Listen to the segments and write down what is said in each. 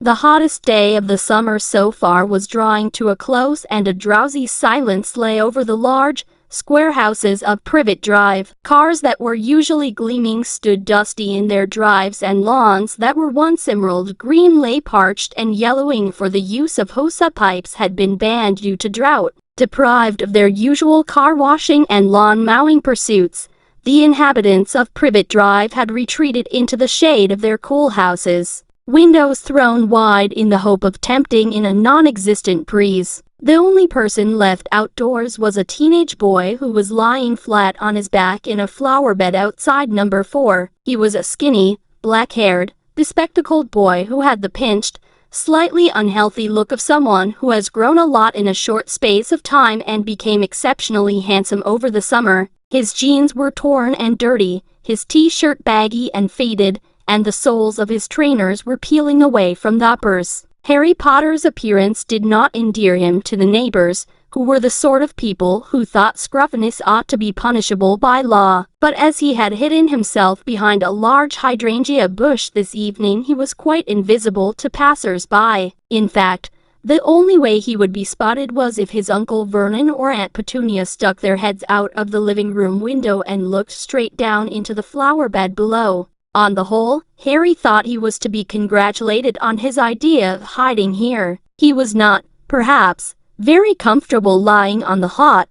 The hottest day of the summer so far was drawing to a close, and a drowsy silence lay over the large, square houses of Privet Drive. Cars that were usually gleaming stood dusty in their drives, and lawns that were once emerald green lay parched and yellowing, for the use of hose pipes had been banned due to drought. Deprived of their usual car washing and lawn mowing pursuits, the inhabitants of Privet Drive had retreated into the shade of their cool houses, windows thrown wide in the hope of tempting in a non-existent breeze. The only person left outdoors was a teenage boy who was lying flat on his back in a flower bed outside number 4. He was a skinny, black-haired, bespectacled boy who had the pinched, slightly unhealthy look of someone who has grown a lot in a short space of time and became exceptionally handsome over the summer. His jeans were torn and dirty, his t-shirt baggy and faded, and the soles of his trainers were peeling away from the uppers. Harry Potter's appearance did not endear him to the neighbors, who were the sort of people who thought scruffiness ought to be punishable by law. But as he had hidden himself behind a large hydrangea bush this evening, he was quite invisible to passers-by. In fact, the only way he would be spotted was if his Uncle Vernon or Aunt Petunia stuck their heads out of the living room window and looked straight down into the flower bed below. On the whole, Harry thought he was to be congratulated on his idea of hiding here. He was not, perhaps, very comfortable lying on the hard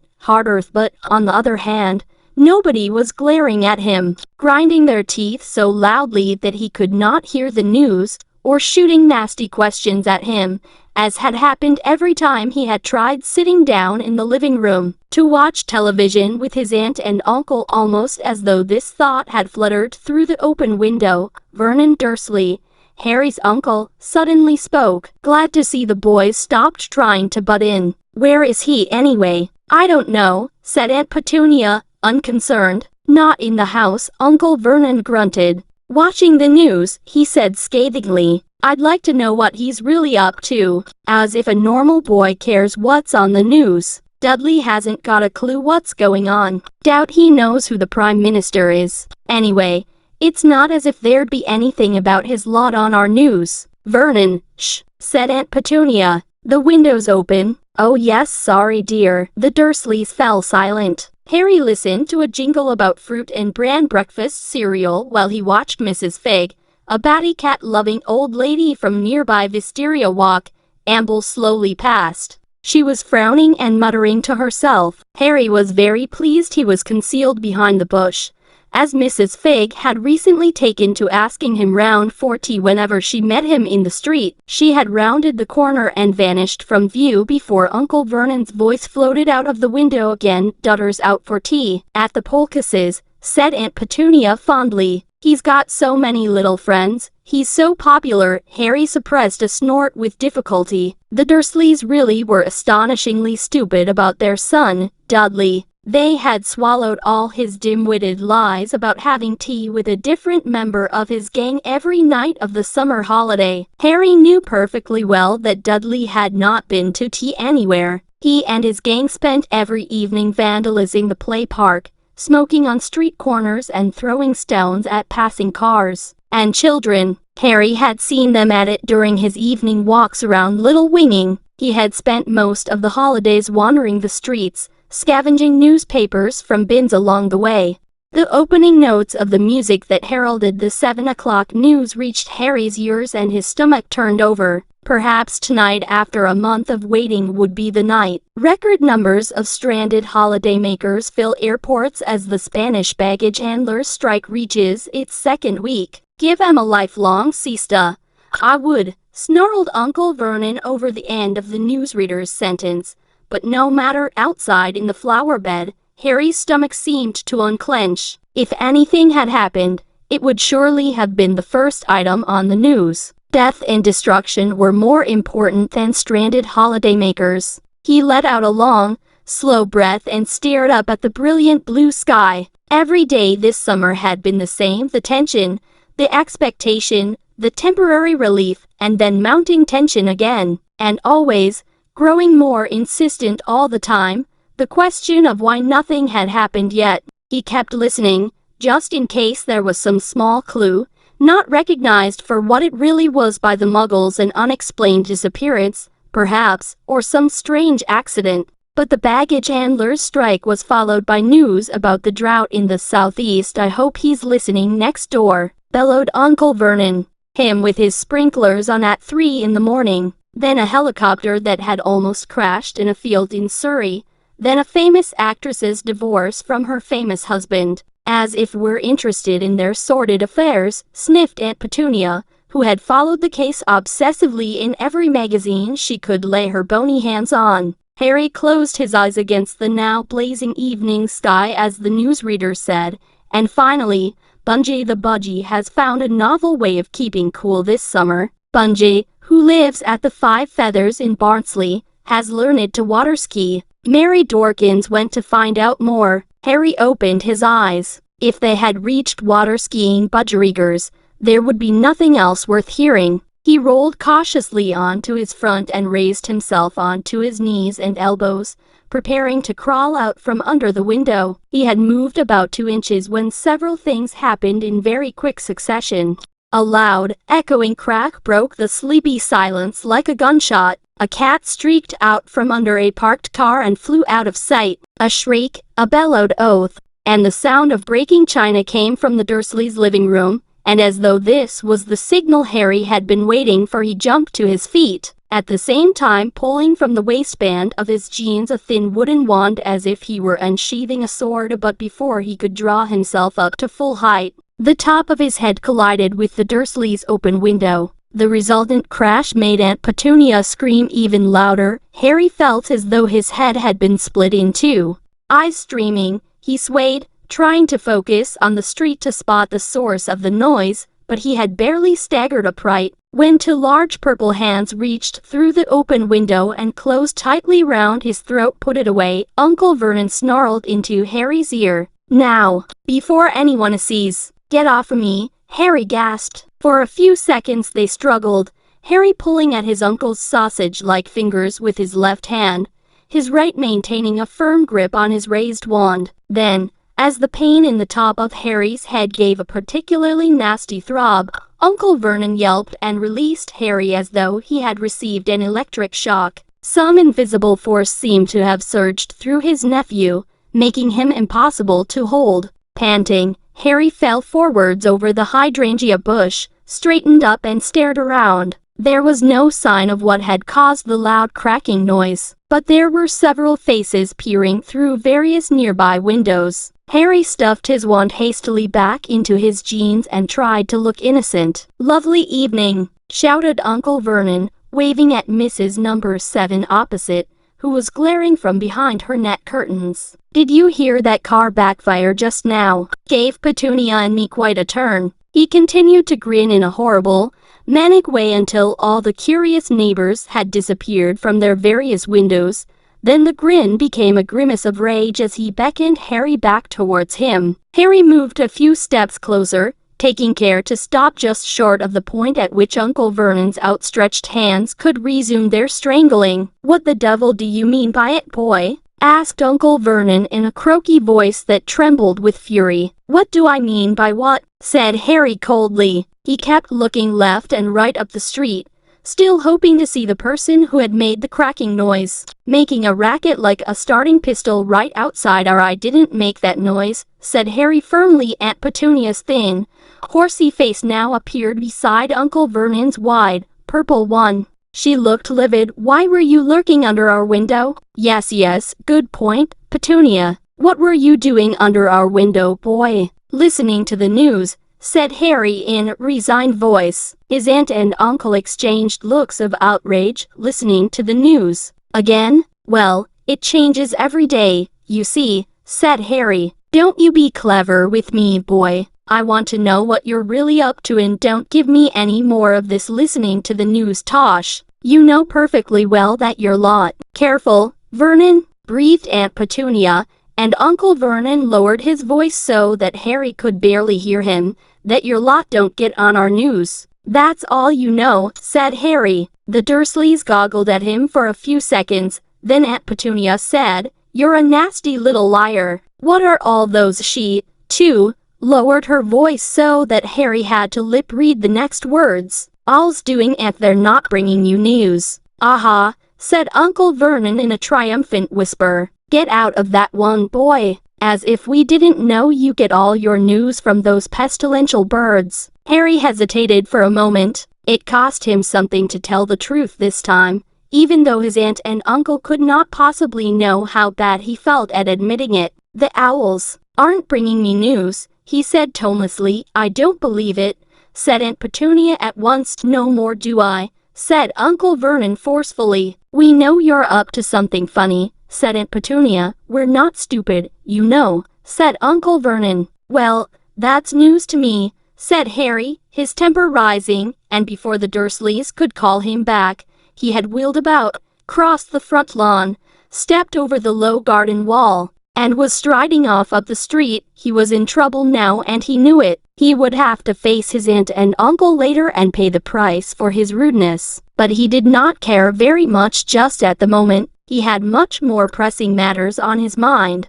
earth, but, on the other hand, nobody was glaring at him, grinding their teeth so loudly that he could not hear the news, or shooting nasty questions at him, as had happened every time he had tried sitting down in the living room to watch television with his aunt and uncle. Almost as though this thought had fluttered through the open window, Vernon Dursley, Harry's uncle, suddenly spoke. "Glad to see the boys stopped trying to butt in. Where is he anyway?" "I don't know," said Aunt Petunia, unconcerned. "Not in the house," Uncle Vernon grunted. "Watching the news," he said scathingly. "I'd like to know what he's really up to." As if a normal boy cares what's on the news. "Dudley hasn't got a clue what's going on. Doubt he knows who the Prime Minister is. Anyway, it's not as if there'd be anything about his lot on our news." "Vernon, shh," said Aunt Petunia. "The window's open." "Oh yes, sorry dear." The Dursleys fell silent. Harry listened to a jingle about fruit and bran breakfast cereal while he watched Mrs. Fig, a batty cat-loving old lady from nearby Wisteria Walk, amble slowly past. She was frowning and muttering to herself. Harry was very pleased he was concealed behind the bush, as Mrs. Fig had recently taken to asking him round for tea whenever she met him in the street. She had rounded the corner and vanished from view before Uncle Vernon's voice floated out of the window again. "Dutter's out for tea at the Polkasses," said Aunt Petunia fondly. "He's got so many little friends. He's so popular." Harry suppressed a snort with difficulty. The Dursleys really were astonishingly stupid about their son, Dudley. They had swallowed all his dim-witted lies about having tea with a different member of his gang every night of the summer holiday. Harry knew perfectly well that Dudley had not been to tea anywhere. He and his gang spent every evening vandalizing the play park, smoking on street corners and throwing stones at passing cars and children. Harry had seen them at it during his evening walks around Little Winging. He had spent most of the holidays wandering the streets, scavenging newspapers from bins along the way. The opening notes of the music that heralded the 7 o'clock news reached Harry's ears and his stomach turned over. Perhaps tonight, after a month of waiting, would be the night. Record numbers of stranded holidaymakers fill airports as the Spanish baggage handlers strike reaches its second week. "Give 'em a lifelong siesta." "I would," snarled Uncle Vernon over the end of the newsreader's sentence. But no matter, outside in the flower bed, Harry's stomach seemed to unclench. If anything had happened, it would surely have been the first item on the news. Death and destruction were more important than stranded holidaymakers. He let out a long, slow breath and stared up at the brilliant blue sky. Every day this summer had been the same: the tension, the expectation, the temporary relief, and then mounting tension again. And always, growing more insistent all the time, the question of why nothing had happened yet. He kept listening, just in case there was some small clue, not recognized for what it really was by the Muggles, an unexplained disappearance, perhaps, or some strange accident. But the baggage handler's strike was followed by news about the drought in the southeast. "I hope he's listening next door," bellowed Uncle Vernon. Him with his sprinklers on at 3 in the morning. Then a helicopter that had almost crashed in a field in Surrey. Then a famous actress's divorce from her famous husband. "As if we're interested in their sordid affairs," sniffed Aunt Petunia, who had followed the case obsessively in every magazine she could lay her bony hands on. Harry closed his eyes against the now blazing evening sky as the newsreader said, "And finally, Bungie the Budgie has found a novel way of keeping cool this summer. Bungie, who lives at the Five Feathers in Barnsley, has learned to water ski." Mary Dorkins went to find out more. Harry opened his eyes. If they had reached water skiing budgerigars, there would be nothing else worth hearing. He rolled cautiously onto his front and raised himself onto his knees and elbows, preparing to crawl out from under the window. He had moved about 2 inches when several things happened in very quick succession. A loud, echoing crack broke the sleepy silence like a gunshot. A cat streaked out from under a parked car and flew out of sight. A shriek, a bellowed oath, and the sound of breaking china came from the Dursleys' living room, and as though this was the signal Harry had been waiting for, he jumped to his feet, at the same time pulling from the waistband of his jeans a thin wooden wand as if he were unsheathing a sword. But before he could draw himself up to full height, the top of his head collided with the Dursleys' open window. The resultant crash made Aunt Petunia scream even louder. Harry felt as though his head had been split in two. Eyes streaming, he swayed, trying to focus on the street to spot the source of the noise, but he had barely staggered upright when 2 large purple hands reached through the open window and closed tightly round his throat. "Put it away," Uncle Vernon snarled into Harry's ear. "Now, before anyone sees." "Get off of me," Harry gasped. For a few seconds they struggled, Harry pulling at his uncle's sausage-like fingers with his left hand, his right maintaining a firm grip on his raised wand. Then, as the pain in the top of Harry's head gave a particularly nasty throb, Uncle Vernon yelped and released Harry as though he had received an electric shock. Some invisible force seemed to have surged through his nephew, making him impossible to hold. Panting, Harry fell forwards over the hydrangea bush, straightened up and stared around. There was no sign of what had caused the loud cracking noise, but there were several faces peering through various nearby windows. Harry stuffed his wand hastily back into his jeans and tried to look innocent. "Lovely evening," shouted Uncle Vernon, waving at Mrs. Number 7 opposite, who was glaring from behind her net curtains. "Did you hear that car backfire just now? Gave Petunia and me quite a turn." He continued to grin in a horrible, manic way until all the curious neighbors had disappeared from their various windows. Then the grin became a grimace of rage as he beckoned Harry back towards him. Harry moved a few steps closer, taking care to stop just short of the point at which Uncle Vernon's outstretched hands could resume their strangling. "What the devil do you mean by it, boy?" asked Uncle Vernon in a croaky voice that trembled with fury. "What do I mean by what?" said Harry coldly. He kept looking left and right up the street, still hoping to see the person who had made the cracking noise. "Making a racket like a starting pistol right outside our eye." "Didn't make that noise," said Harry firmly. Aunt Petunia's thin, horsey face now appeared beside Uncle Vernon's wide, purple one. She looked livid. "Why were you lurking under our window?" Yes, good point, Petunia. "What were you doing under our window, boy?" "Listening to the news," said Harry in a resigned voice. His aunt and uncle exchanged looks of outrage. "Listening to the news? Again? Well, it changes every day, you see," said Harry. "Don't you be clever with me, boy. I want to know what you're really up to, and don't give me any more of this listening to the news tosh. You know perfectly well that you're lot." "Careful, Vernon," breathed Aunt Petunia, and Uncle Vernon lowered his voice so that Harry could barely hear him. "That your lot don't get on our news." "That's all you know," said Harry. The Dursleys goggled at him for a few seconds, then Aunt Petunia said, "You're a nasty little liar. What are all those she, too, lowered her voice so that Harry had to lip-read the next words. "All's doing if they're not bringing you news." "Aha," said Uncle Vernon in a triumphant whisper. "Get out of that one, boy. As if we didn't know you get all your news from those pestilential birds." Harry hesitated for a moment. It cost him something to tell the truth this time, even though his aunt and uncle could not possibly know how bad he felt at admitting it. "The owls aren't bringing me news," he said tonelessly. "I don't believe it," said Aunt Petunia at once. "No more do I," said Uncle Vernon forcefully. "We know you're up to something funny," said Aunt Petunia. "We're not stupid, you know," said Uncle Vernon. "Well, that's news to me," said Harry, his temper rising, and before the Dursleys could call him back, he had wheeled about, crossed the front lawn, stepped over the low garden wall, and was striding off up the street. He was in trouble now and he knew it. He would have to face his aunt and uncle later and pay the price for his rudeness. But he did not care very much just at the moment. He had much more pressing matters on his mind.